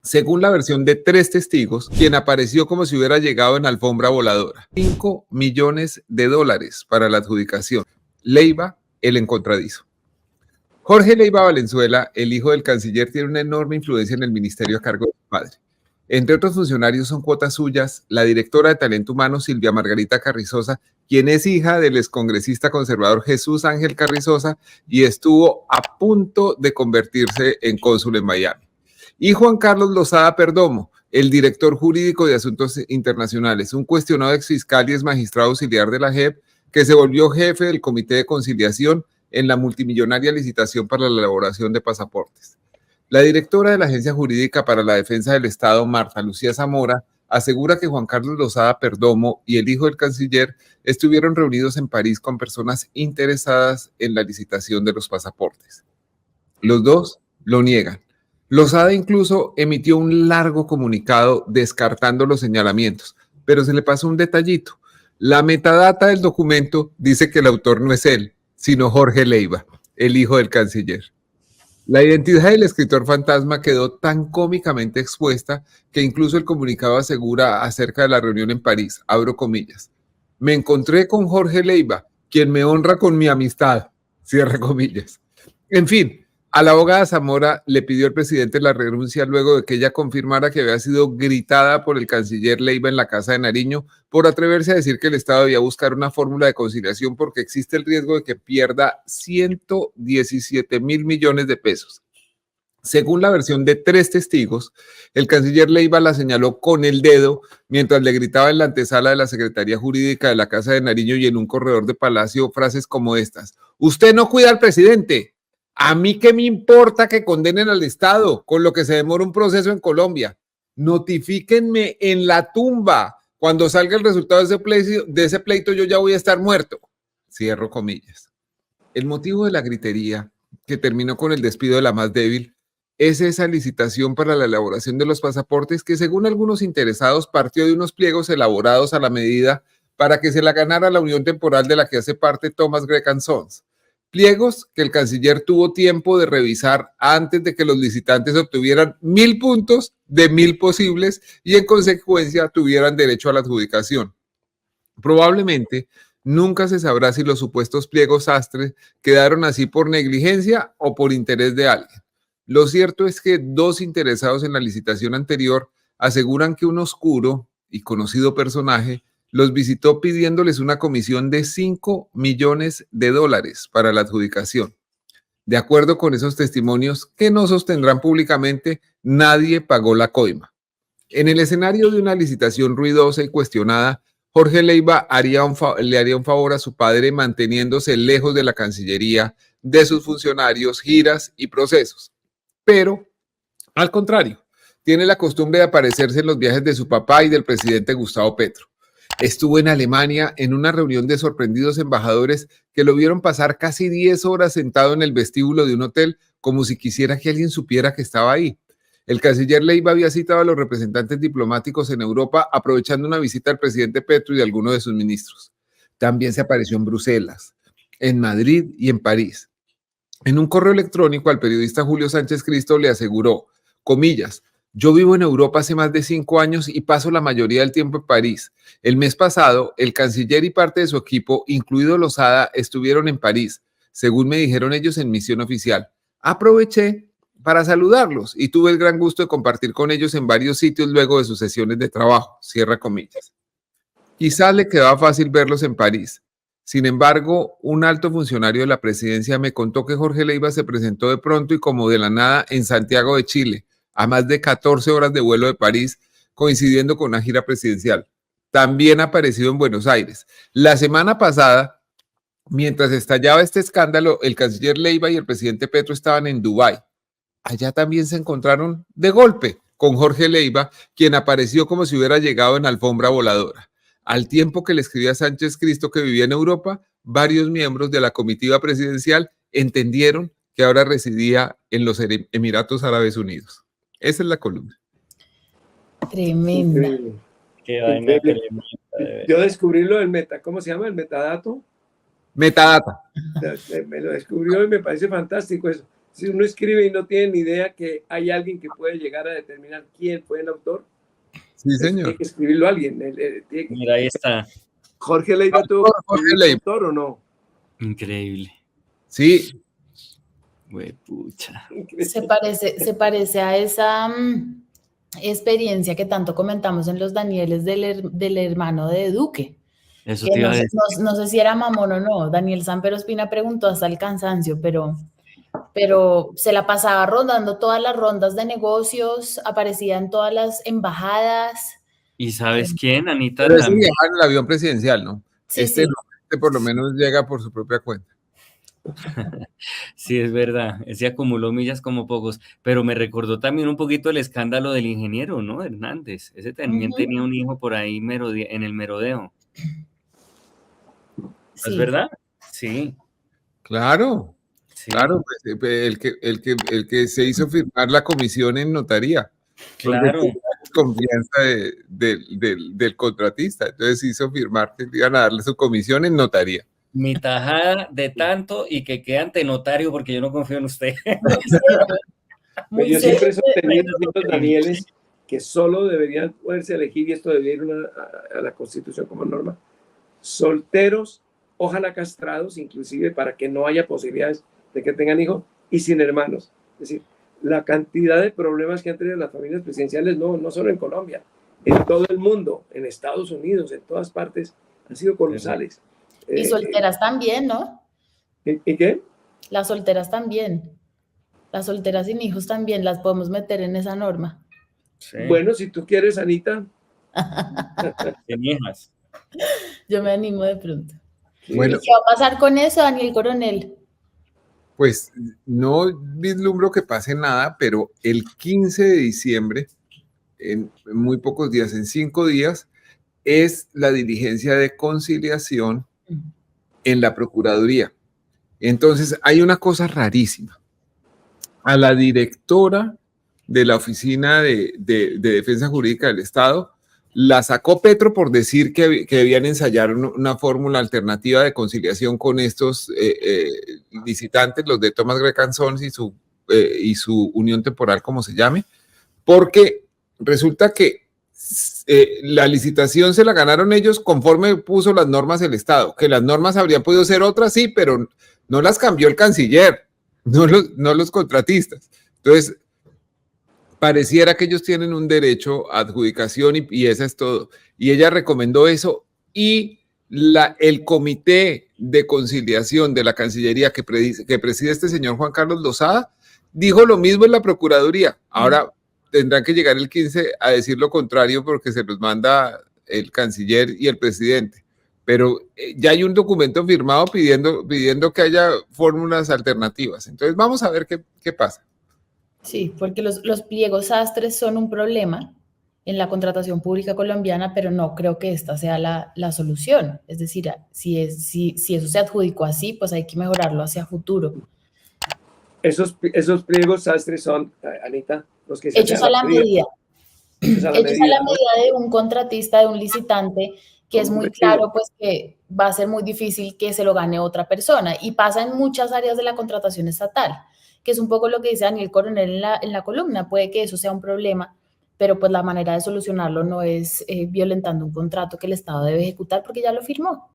Según la versión de 3 testigos, quien apareció como si hubiera llegado en alfombra voladora. $5 millones para la adjudicación. Leiva, el encontradizo. Jorge Leiva Valenzuela, el hijo del canciller, tiene una enorme influencia en el ministerio a cargo de su padre. Entre otros funcionarios son cuotas suyas la directora de Talento Humano Silvia Margarita Carrizosa, quien es hija del excongresista conservador Jesús Ángel Carrizosa y estuvo a punto de convertirse en cónsul en Miami. Y Juan Carlos Lozada Perdomo, el director jurídico de Asuntos Internacionales, un cuestionado exfiscal y ex magistrado auxiliar de la JEP, que se volvió jefe del Comité de Conciliación en la multimillonaria licitación para la elaboración de pasaportes. La directora de la Agencia Jurídica para la Defensa del Estado, Marta Lucía Zamora, asegura que Juan Carlos Lozada Perdomo y el hijo del canciller estuvieron reunidos en París con personas interesadas en la licitación de los pasaportes. Los dos lo niegan. Lozada incluso emitió un largo comunicado descartando los señalamientos, pero se le pasó un detallito. La metadata del documento dice que el autor no es él, sino Jorge Leiva, el hijo del canciller. La identidad del escritor fantasma quedó tan cómicamente expuesta que incluso el comunicado asegura acerca de la reunión en París, abro comillas, me encontré con Jorge Leiva, quien me honra con mi amistad, cierre comillas. En fin, a la abogada Zamora le pidió al presidente la renuncia luego de que ella confirmara que había sido gritada por el canciller Leiva en la Casa de Nariño por atreverse a decir que el Estado debía buscar una fórmula de conciliación porque existe el riesgo de que pierda 117.000 millones de pesos. Según la versión de 3 testigos, el canciller Leiva la señaló con el dedo mientras le gritaba en la antesala de la Secretaría Jurídica de la Casa de Nariño y en un corredor de Palacio frases como estas. Usted no cuida al presidente. A mí qué me importa que condenen al Estado con lo que se demora un proceso en Colombia. Notifíquenme en la tumba. Cuando salga el resultado de ese pleito yo ya voy a estar muerto. Cierro comillas. El motivo de la gritería, que terminó con el despido de la más débil, es esa licitación para la elaboración de los pasaportes que, según algunos interesados, partió de unos pliegos elaborados a la medida para que se la ganara la unión temporal de la que hace parte Thomas Gregg & Sons. Pliegos que el canciller tuvo tiempo de revisar antes de que los licitantes obtuvieran 1.000 puntos de 1.000 posibles y en consecuencia tuvieran derecho a la adjudicación. Probablemente nunca se sabrá si los supuestos pliegos sastres quedaron así por negligencia o por interés de alguien. Lo cierto es que 2 interesados en la licitación anterior aseguran que un oscuro y conocido personaje los visitó pidiéndoles una comisión de $5 millones para la adjudicación. De acuerdo con esos testimonios que no sostendrán públicamente, nadie pagó la coima. En el escenario de una licitación ruidosa y cuestionada, Jorge Leiva le haría un favor a su padre manteniéndose lejos de la Cancillería, de sus funcionarios, giras y procesos. Pero, al contrario, tiene la costumbre de aparecerse en los viajes de su papá y del presidente Gustavo Petro. Estuvo en Alemania en una reunión de sorprendidos embajadores que lo vieron pasar casi 10 horas sentado en el vestíbulo de un hotel como si quisiera que alguien supiera que estaba ahí. El canciller Leiva había citado a los representantes diplomáticos en Europa aprovechando una visita al presidente Petro y de algunos de sus ministros. También se apareció en Bruselas, en Madrid y en París. En un correo electrónico al periodista Julio Sánchez Cristo le aseguró, comillas, yo vivo en Europa hace más de 5 años y paso la mayoría del tiempo en París. El mes pasado, el canciller y parte de su equipo, incluido Lozada, estuvieron en París, según me dijeron ellos en misión oficial. Aproveché para saludarlos y tuve el gran gusto de compartir con ellos en varios sitios luego de sus sesiones de trabajo, cierra comillas. Quizás le quedaba fácil verlos en París. Sin embargo, un alto funcionario de la presidencia me contó que Jorge Leiva se presentó de pronto y como de la nada en Santiago de Chile, a más de 14 horas de vuelo de París, coincidiendo con una gira presidencial. También ha aparecido en Buenos Aires. La semana pasada, mientras estallaba este escándalo, el canciller Leiva y el presidente Petro estaban en Dubái. Allá también se encontraron de golpe con Jorge Leiva, quien apareció como si hubiera llegado en alfombra voladora. Al tiempo que le escribía a Sánchez Cristo que vivía en Europa, varios miembros de la comitiva presidencial entendieron que ahora residía en los Emiratos Árabes Unidos. Esa es la columna. Tremenda. Increíble. Qué vaina Increíble. tremenda. Yo descubrí lo del ¿cómo se llama? El metadato. Metadata. Me lo descubrió y me parece fantástico eso. Si uno escribe y no tiene ni idea que hay alguien que puede llegar a determinar quién fue el autor, Sí, tiene señor. que escribirlo alguien. Mira, ahí está. Jorge Leiva tuvo que Jorge escribir Leiva. autor o no. Increíble. Sí, Güey, pucha. Se parece a esa experiencia que tanto comentamos en los Danieles del hermano de Duque. Eso Que te iba no a sé, decir. no sé si era mamón o no. Daniel Samper Ospina preguntó hasta el cansancio, pero se la pasaba rondando todas las rondas de negocios, aparecía en todas las embajadas. ¿Y sabes quién, Anita? pero ese También. viaja en el avión presidencial, ¿no? Sí, Este sí. no, este por lo menos llega por su propia cuenta. Sí, es verdad. Ese acumuló millas como pocos. Pero me recordó también un poquito el escándalo del ingeniero, ¿no? Hernández. Ese también tenía un hijo por ahí en el merodeo. ¿Es Sí. verdad? Sí. Claro, Sí. claro, pues, el que se hizo firmar la comisión en notaría, porque Claro. tenía desconfianza del contratista, entonces hizo firmar que iban a darle su comisión en notaría. Mi tajada de tanto y que quede ante notario porque yo no confío en usted. Muy serio. Muy Yo serio. siempre he sostenido, los Danieles, que solo deberían poderse elegir, y esto debería ir a la Constitución como norma, solteros, ojalá castrados, inclusive para que no haya posibilidades de que tengan hijos, y sin hermanos. Es decir, la cantidad de problemas que han tenido las familias presidenciales, no solo en Colombia, en todo el mundo, en Estados Unidos, en todas partes, han sido colosales. Y solteras también, ¿no? ¿Y qué? Las solteras también. Las solteras sin hijos también las podemos meter en esa norma. Sí. Bueno, si tú quieres, Anita. Sin hijas. Yo me animo de pronto. Bueno, ¿Y qué va a pasar con eso, Daniel Coronel? pues no vislumbro que pase nada, pero el 15 de diciembre, en muy pocos días, en 5 días, es la diligencia de conciliación en la Procuraduría. Entonces, hay una cosa rarísima. A la directora de la Oficina de Defensa Jurídica del Estado la sacó Petro por decir que debían ensayar una fórmula alternativa de conciliación con estos licitantes, los de Thomas Grecan Sons y su unión temporal, como se llame, porque resulta que la licitación se la ganaron ellos conforme puso las normas el Estado, que las normas habrían podido ser otras, sí, pero no las cambió el canciller, no los contratistas. Entonces, pareciera que ellos tienen un derecho a adjudicación y eso es todo. Y ella recomendó eso y el comité de conciliación de la Cancillería que preside este señor Juan Carlos Lozada dijo lo mismo en la Procuraduría. Ahora tendrán que llegar el 15 a decir lo contrario porque se los manda el canciller y el presidente. Pero ya hay un documento firmado pidiendo que haya fórmulas alternativas. Entonces vamos a ver qué pasa. Sí, porque los pliegos sastres son un problema en la contratación pública colombiana, pero no creo que esta sea la solución. Es decir, si eso se adjudicó así, pues hay que mejorarlo hacia futuro. Esos pliegos sastres son, Anita, los que se hechos a la medida. Hechos a la medida de un contratista, de un licitante, que es muy claro, pues que va a ser muy difícil que se lo gane otra persona. Y pasa en muchas áreas de la contratación estatal, que es un poco lo que dice Daniel Coronel en la columna. Puede que eso sea un problema, pero pues la manera de solucionarlo no es violentando un contrato que el Estado debe ejecutar porque ya lo firmó.